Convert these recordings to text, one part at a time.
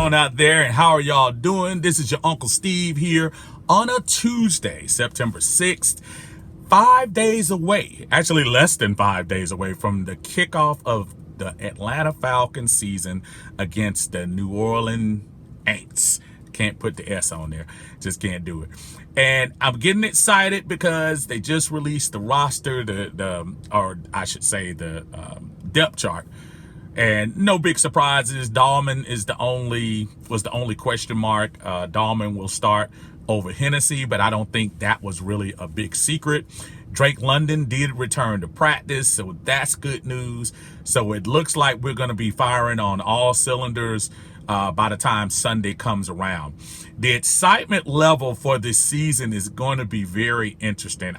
on out there, and how are y'all doing? This is your Uncle Steve here on a Tuesday, September 6th, 5 days away, actually less than 5 days away from the kickoff of the Atlanta Falcons season against the New Orleans Saints. Can't put the S on there, just can't do it. And I'm getting excited because they just released the roster, or I should say the depth chart. And no big surprises. Dahlman was the only question mark. Dahlman will start over Hennessy, but I don't think that was really a big secret. Drake London did return to practice, so that's good news. So it looks like we're going to be firing on all cylinders by the time Sunday comes around. The excitement level for this season is going to be very interesting.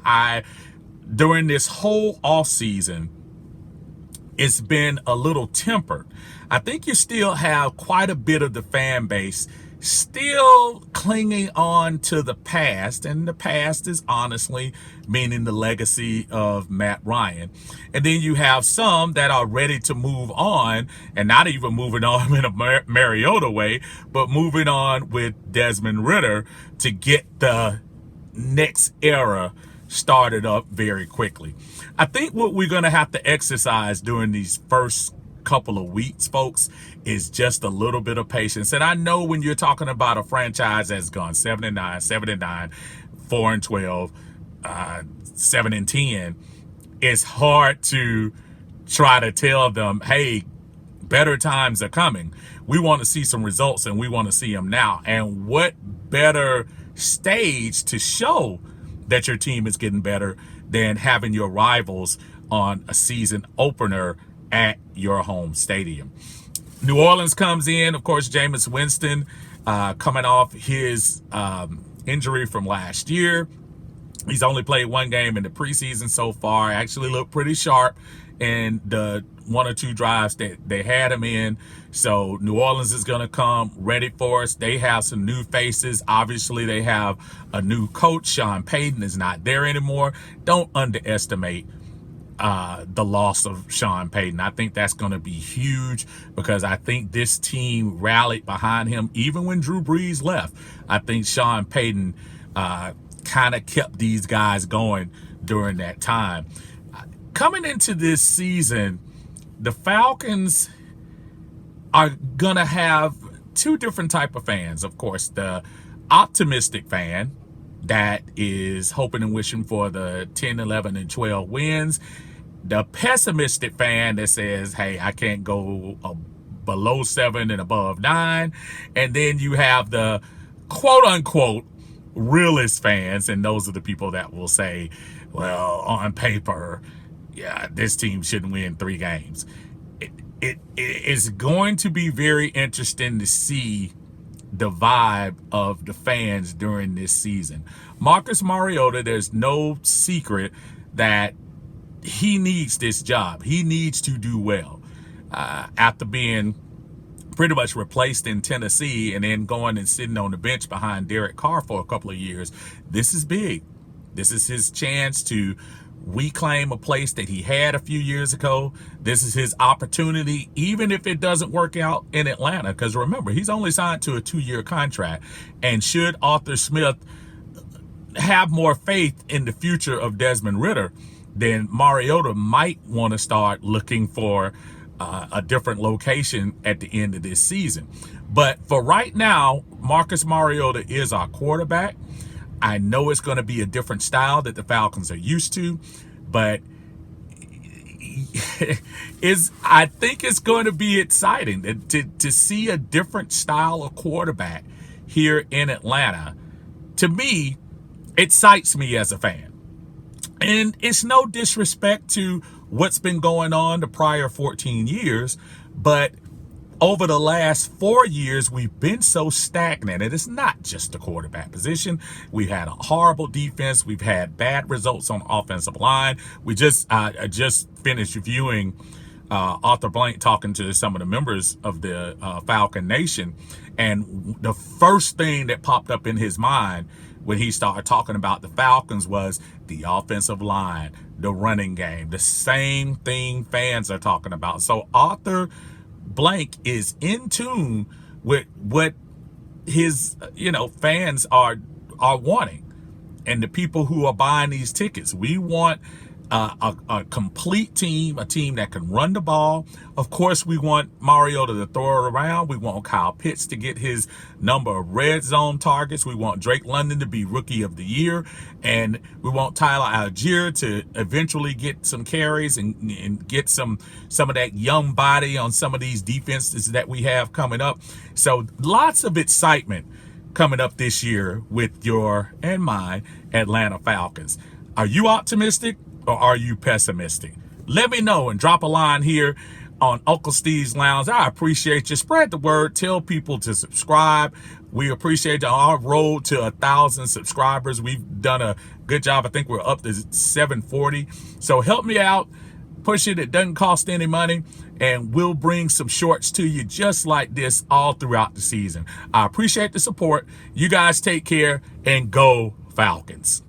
During this whole off season, it's been a little tempered. I think you still have quite a bit of the fan base still clinging on to the past, and the past is honestly meaning the legacy of Matt Ryan. And then you have some that are ready to move on, and not even moving on in a Mariota way, but moving on with Desmond Ridder to get the next era started up very quickly. I think what we're going to have to exercise during these first couple of weeks, folks, is just a little bit of patience. And I know when you're talking about a franchise that's gone 7-9, 7-9, 4-12, 7-10, it's hard to try to tell them, hey, better times are coming. We want to see some results, and we want to see them now. And what better stage to show that your team is getting better than having your rivals on a season opener at your home stadium. New Orleans comes in, of course, Jameis Winston coming off his injury from last year. He's only played one game in the preseason so far. Actually looked pretty sharp in the one or two drives that they had him in. So New Orleans is going to come ready for us. They have some new faces. Obviously, they have a new coach. Sean Payton is not there anymore. Don't underestimate the loss of Sean Payton. I think that's going to be huge because I think this team rallied behind him even when Drew Brees left. I think Sean Payton kind of kept these guys going during that time. Coming into this season, the Falcons are going to have two different type of fans. Of course, the optimistic fan that is hoping and wishing for the 10, 11, and 12 wins. The pessimistic fan that says, hey, I can't go below 7 and above 9. And then you have the quote-unquote realist fans, and those are the people that will say, well, on paper, yeah, this team shouldn't win 3 games. It is going to be very interesting to see the vibe of the fans during this season. Marcus Mariota, there's no secret that he needs this job. He needs to do well. After being pretty much replaced in Tennessee and then going and sitting on the bench behind Derek Carr for a couple of years, this is big. This is his chance to reclaim a place that he had a few years ago. This is his opportunity, even if it doesn't work out in Atlanta, because remember, he's only signed to a 2-year contract. And should Arthur Smith have more faith in the future of Desmond Ridder, then Mariota might want to start looking for a different location at the end of this season. But for right now, Marcus Mariota is our quarterback. I know it's going to be a different style that the Falcons are used to, but I think it's going to be exciting to see a different style of quarterback here in Atlanta. To me, it excites me as a fan. And it's no disrespect to what's been going on the prior 14 years, but over the last 4 years, we've been so stagnant, and it's not just the quarterback position. We've had a horrible defense. We've had bad results on the offensive line. I just finished reviewing Arthur Blank talking to some of the members of the Falcon Nation, and the first thing that popped up in his mind when he started talking about the Falcons was the offensive line, the running game, the same thing fans are talking about. So Arthur Blank is in tune with what his fans are wanting, and the people who are buying these tickets. We want a complete team, a team that can run the ball. Of course, we want Mariota to throw it around. We want Kyle Pitts to get his number of red zone targets. We want Drake London to be rookie of the year. And we want Tyler Algier to eventually get some carries and get some of that young body on some of these defenses that we have coming up. So lots of excitement coming up this year with your and my Atlanta Falcons. Are you optimistic or are you pessimistic? Let me know and drop a line here on Uncle Steve's Lounge. I appreciate you. Spread the word. Tell people to subscribe. We appreciate our road to 1,000 subscribers. We've done a good job. I think we're up to 740. So help me out. Push it. It doesn't cost any money. And we'll bring some shorts to you just like this all throughout the season. I appreciate the support. You guys take care and go Falcons.